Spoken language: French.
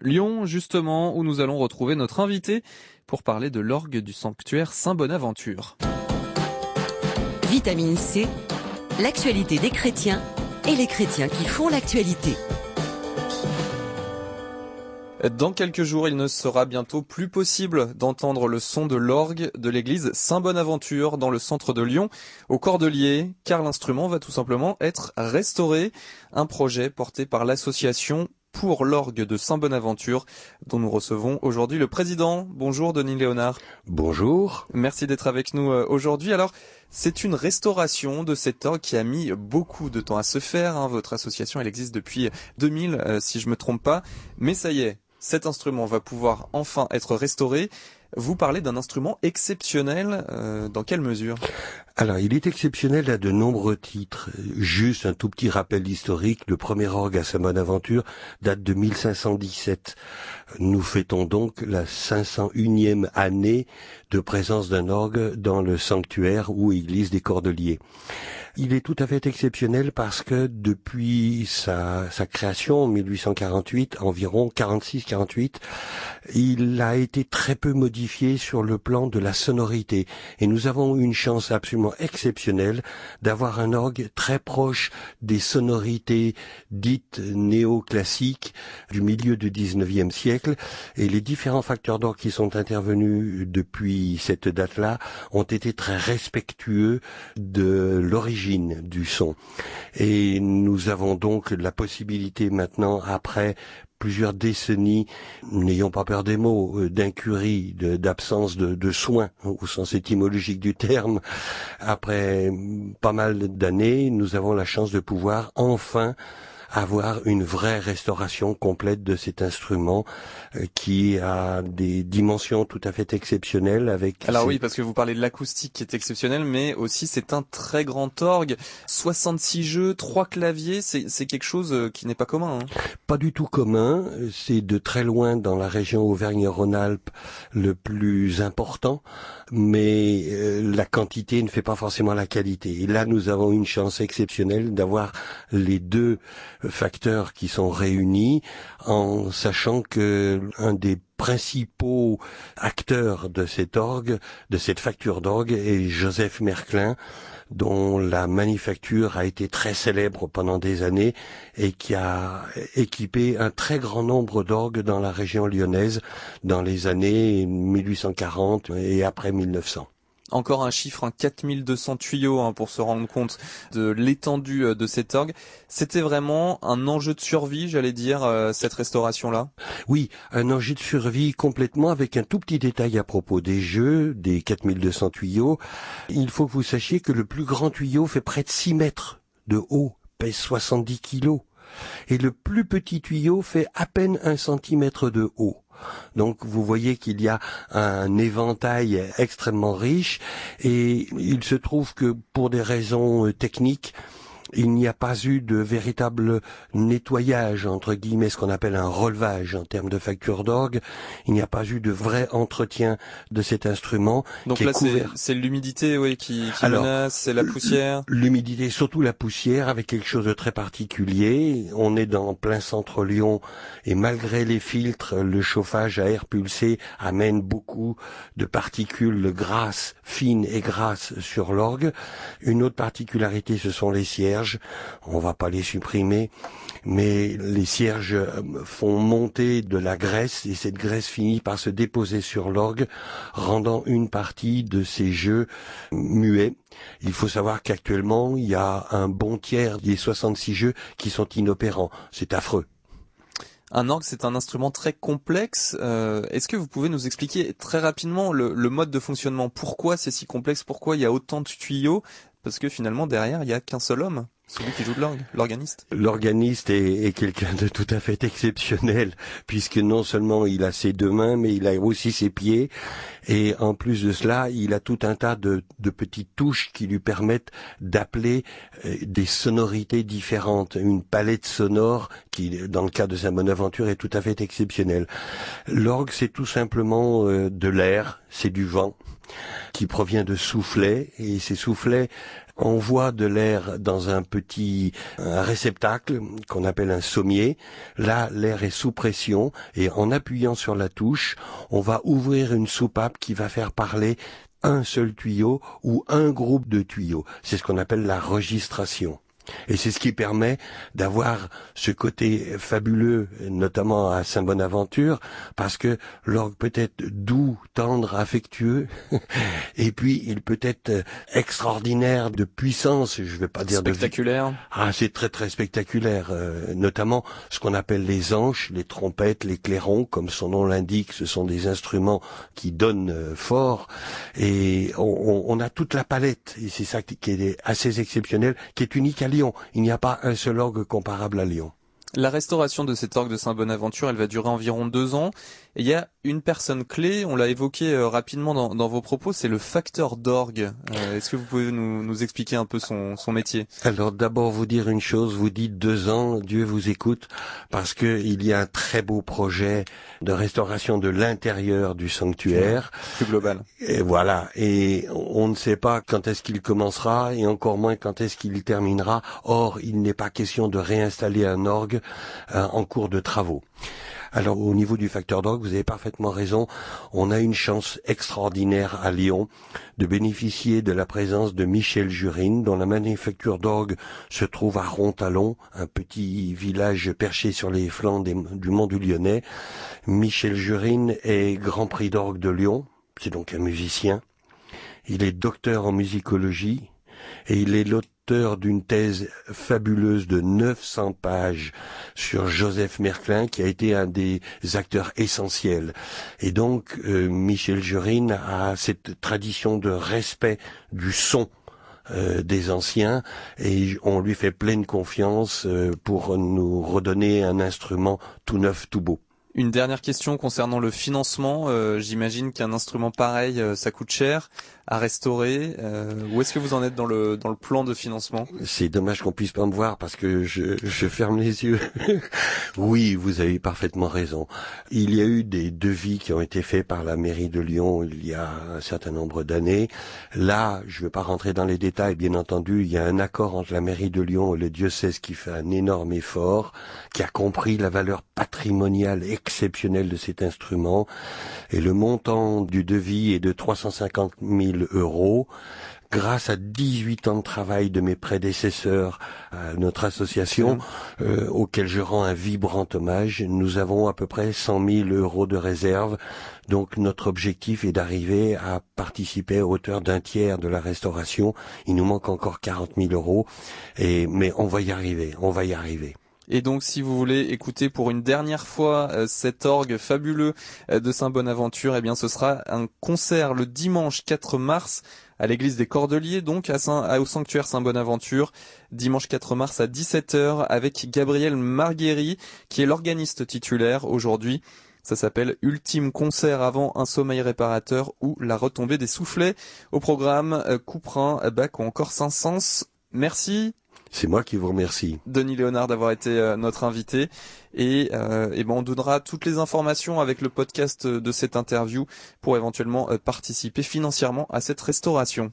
Lyon, justement, où nous allons retrouver notre invité pour parler de l'orgue du sanctuaire Saint-Bonaventure. Vitamine C, l'actualité des chrétiens et les chrétiens qui font l'actualité. Dans quelques jours, il ne sera bientôt plus possible d'entendre le son de l'orgue de l'église Saint-Bonaventure dans le centre de Lyon, au Cordelier, car l'instrument va tout simplement être restauré. Un projet porté par l'association pour l'orgue de Saint-Bonaventure, dont nous recevons aujourd'hui le président. Bonjour Denis Léonard. Bonjour. Merci d'être avec nous aujourd'hui. Alors, c'est une restauration de cet orgue qui a mis beaucoup de temps à se faire. Votre association, elle existe depuis 2000, si je me trompe pas. Mais ça y est, cet instrument va pouvoir enfin être restauré. Vous parlez d'un instrument exceptionnel, dans quelle mesure ? Alors, il est exceptionnel à de nombreux titres. Juste un tout petit rappel historique, le premier orgue à Saint-Bonaventure date de 1517. Nous fêtons donc la 501e année de présence d'un orgue dans le sanctuaire ou église des Cordeliers. Il est tout à fait exceptionnel parce que depuis sa création en 1848, environ 46-48, il a été très peu modifié sur le plan de la sonorité. Et nous avons une chance absolument exceptionnelle d'avoir un orgue très proche des sonorités dites néoclassiques du milieu du 19e siècle. Et les différents facteurs d'orgue qui sont intervenus depuis cette date-là ont été très respectueux de l'origine du son. Et nous avons donc la possibilité maintenant, après plusieurs décennies, n'ayons pas peur des mots, d'incurie, d'absence de soins, au sens étymologique du terme, après pas mal d'années, nous avons la chance de pouvoir enfin avoir une vraie restauration complète de cet instrument qui a des dimensions tout à fait exceptionnelles. Alors oui, parce que vous parlez de l'acoustique qui est exceptionnelle, mais aussi c'est un très grand orgue, 66 jeux, 3 claviers, c'est quelque chose qui n'est pas commun. Pas du tout commun, c'est de très loin dans la région Auvergne-Rhône-Alpes le plus important, mais la quantité ne fait pas forcément la qualité. Et là, nous avons une chance exceptionnelle d'avoir les deux facteurs qui sont réunis, en sachant que un des principaux acteurs de cet orgue, de cette facture d'orgue, est Joseph Merklin, dont la manufacture a été très célèbre pendant des années et qui a équipé un très grand nombre d'orgues dans la région lyonnaise dans les années 1840 et après 1900. Encore un chiffre, 4200 tuyaux pour se rendre compte de l'étendue de cet orgue. C'était vraiment un enjeu de survie, j'allais dire, cette restauration-là ? Oui, un enjeu de survie complètement, avec un tout petit détail à propos des jeux, des 4200 tuyaux. Il faut que vous sachiez que le plus grand tuyau fait près de 6 mètres de haut, pèse 70 kilos. Et le plus petit tuyau fait à peine 1 centimètre de haut. Donc vous voyez qu'il y a un éventail extrêmement riche et il se trouve que pour des raisons techniques, il n'y a pas eu de véritable nettoyage, entre guillemets, ce qu'on appelle un relevage en termes de facture d'orgue. Il n'y a pas eu de vrai entretien de cet instrument. Donc là, c'est l'humidité, oui, qui menace, c'est la poussière. L'humidité, surtout la poussière, avec quelque chose de très particulier. On est dans plein centre Lyon et malgré les filtres, le chauffage à air pulsé amène beaucoup de particules grasses, fines et grasses sur l'orgue. Une autre particularité, ce sont les cierges. On va pas les supprimer, mais les cierges font monter de la graisse et cette graisse finit par se déposer sur l'orgue, rendant une partie de ces jeux muets. Il faut savoir qu'actuellement, il y a un bon tiers des 66 jeux qui sont inopérants. C'est affreux. Un orgue, c'est un instrument très complexe. Est-ce que vous pouvez nous expliquer très rapidement le mode de fonctionnement ? Pourquoi c'est si complexe ? Pourquoi il y a autant de tuyaux ? Parce que finalement, derrière, il n'y a qu'un seul homme, celui qui joue de l'orgue, l'organiste. L'organiste est quelqu'un de tout à fait exceptionnel, puisque non seulement il a ses 2 mains, mais il a aussi ses pieds. Et en plus de cela, il a tout un tas de petites touches qui lui permettent d'appeler des sonorités différentes, une palette sonore qui, dans le cas de Saint-Bonaventure, est tout à fait exceptionnel. L'orgue, c'est tout simplement de l'air, c'est du vent qui provient de soufflets, et ces soufflets envoient de l'air dans un réceptacle qu'on appelle un sommier. Là, l'air est sous pression, et en appuyant sur la touche, on va ouvrir une soupape qui va faire parler un seul tuyau ou un groupe de tuyaux. C'est ce qu'on appelle la registration. Et c'est ce qui permet d'avoir ce côté fabuleux, notamment à Saint-Bonaventure, parce que l'orgue peut être doux, tendre, affectueux, et puis il peut être extraordinaire de puissance, je vais pas dire spectaculaire. C'est très très spectaculaire, notamment ce qu'on appelle les anches, les trompettes, les clairons, comme son nom l'indique, ce sont des instruments qui donnent fort, et on a toute la palette, et c'est ça qui est assez exceptionnel, qui est unique à Lyon. Il n'y a pas un seul orgue comparable à Lyon. La restauration de cet orgue de Saint-Bonaventure, elle va durer environ 2 ans. Et il y a une personne clé, on l'a évoqué rapidement dans vos propos, c'est le facteur d'orgue. Est-ce que vous pouvez nous expliquer un peu son métier? Alors d'abord vous dire une chose, vous dites 2 ans, Dieu vous écoute, parce que il y a un très beau projet de restauration de l'intérieur du sanctuaire. Plus global. Et voilà, et on ne sait pas quand est-ce qu'il commencera, et encore moins quand est-ce qu'il terminera. Or, il n'est pas question de réinstaller un orgue en cours de travaux. Alors au niveau du facteur d'orgue, vous avez parfaitement raison, on a une chance extraordinaire à Lyon de bénéficier de la présence de Michel Jurine, dont la manufacture d'orgue se trouve à Rontalon, un petit village perché sur les flancs du Mont du Lyonnais. Michel Jurine est Grand Prix d'orgue de Lyon, c'est donc un musicien, il est docteur en musicologie et il est l'auteur d'une thèse fabuleuse de 900 pages sur Joseph Merklin, qui a été un des acteurs essentiels. Et donc, Michel Jurine a cette tradition de respect du son des anciens, et on lui fait pleine confiance pour nous redonner un instrument tout neuf, tout beau. Une dernière question concernant le financement. J'imagine qu'un instrument pareil, ça coûte cher à restaurer. Où est-ce que vous en êtes dans le plan de financement? C'est dommage qu'on puisse pas me voir parce que je ferme les yeux. Oui, vous avez parfaitement raison. Il y a eu des devis qui ont été faits par la mairie de Lyon il y a un certain nombre d'années. Là, je ne vais pas rentrer dans les détails, bien entendu, il y a un accord entre la mairie de Lyon et le diocèse qui fait un énorme effort, qui a compris la valeur patrimoniale exceptionnelle de cet instrument, et le montant du devis est de 350 000 €. Grâce à 18 ans de travail de mes prédécesseurs à notre association, auquel je rends un vibrant hommage, nous avons à peu près 100 000 € de réserve. Donc notre objectif est d'arriver à participer à hauteur d'un tiers de la restauration. Il nous manque encore 40 000 €, mais on va y arriver, Et donc, si vous voulez écouter pour une dernière fois cet orgue fabuleux de Saint-Bonaventure, eh bien, ce sera un concert le dimanche 4 mars à l'église des Cordeliers, donc au sanctuaire Saint-Bonaventure, dimanche 4 mars à 17h avec Gabriel Marguerry, qui est l'organiste titulaire aujourd'hui. Ça s'appelle Ultime concert avant un sommeil réparateur ou la retombée des soufflets. Au programme, Couperin, Bach ou encore Saint-Saëns. Merci. C'est moi qui vous remercie. Denis Léonard d'avoir été notre invité. Et on donnera toutes les informations avec le podcast de cette interview pour éventuellement participer financièrement à cette restauration.